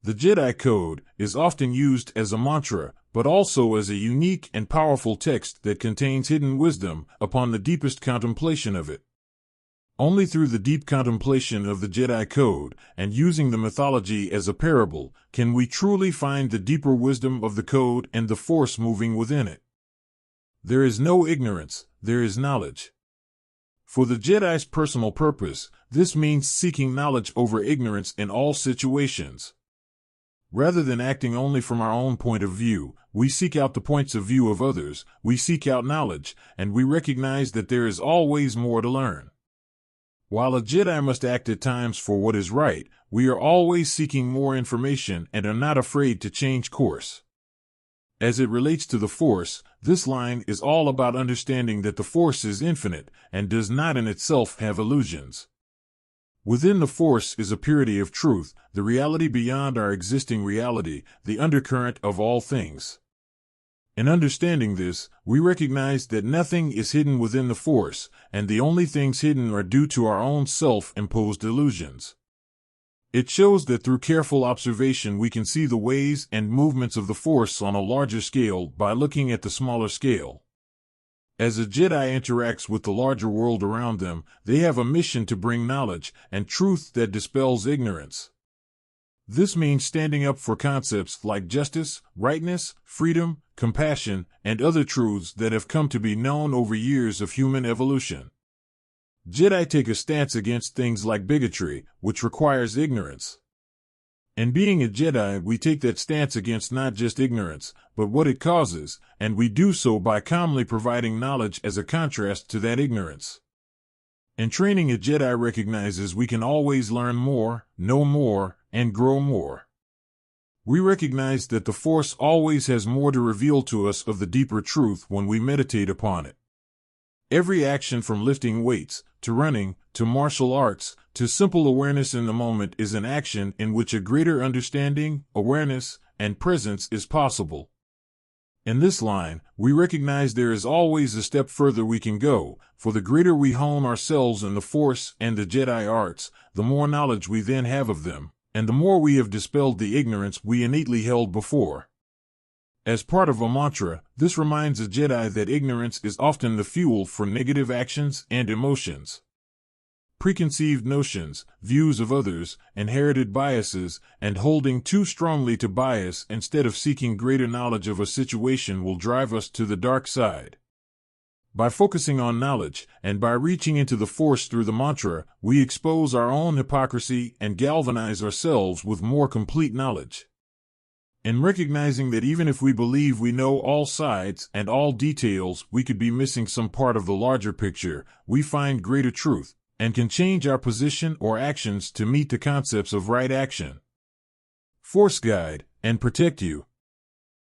The Jedi Code is often used as a mantra, but also as a unique and powerful text that contains hidden wisdom upon the deepest contemplation of it. Only through the deep contemplation of the Jedi Code, and using the mythology as a parable, can we truly find the deeper wisdom of the Code and the Force moving within it. There is no ignorance, there is knowledge. For the Jedi's personal purpose, this means seeking knowledge over ignorance in all situations. Rather than acting only from our own point of view, we seek out the points of view of others, we seek out knowledge, and we recognize that there is always more to learn. While a Jedi must act at times for what is right, we are always seeking more information and are not afraid to change course. As it relates to the Force, this line is all about understanding that the Force is infinite and does not in itself have illusions. Within the Force is a purity of truth, the reality beyond our existing reality, the undercurrent of all things. In understanding this, we recognize that nothing is hidden within the Force, and the only things hidden are due to our own self-imposed illusions. It shows that through careful observation we can see the ways and movements of the Force on a larger scale by looking at the smaller scale. As a Jedi interacts with the larger world around them, they have a mission to bring knowledge and truth that dispels ignorance. This means standing up for concepts like justice, rightness, freedom, compassion, and other truths that have come to be known over years of human evolution. Jedi take a stance against things like bigotry, which requires ignorance. In being a Jedi, we take that stance against not just ignorance, but what it causes, and we do so by calmly providing knowledge as a contrast to that ignorance. In training, a Jedi recognizes we can always learn more, know more, and grow more. We recognize that the Force always has more to reveal to us of the deeper truth when we meditate upon it. Every action from lifting weights, to running, to martial arts, to simple awareness in the moment is an action in which a greater understanding, awareness, and presence is possible. In this line, we recognize there is always a step further we can go, for the greater we hone ourselves in the Force and the Jedi arts, the more knowledge we then have of them, and the more we have dispelled the ignorance we innately held before. As part of a mantra, this reminds a Jedi that ignorance is often the fuel for negative actions and emotions. Preconceived notions, views of others, inherited biases, and holding too strongly to bias instead of seeking greater knowledge of a situation will drive us to the dark side. By focusing on knowledge, and by reaching into the Force through the mantra, we expose our own hypocrisy and galvanize ourselves with more complete knowledge. In recognizing that even if we believe we know all sides and all details, we could be missing some part of the larger picture, we find greater truth, and can change our position or actions to meet the concepts of right action. Force guide and protect you.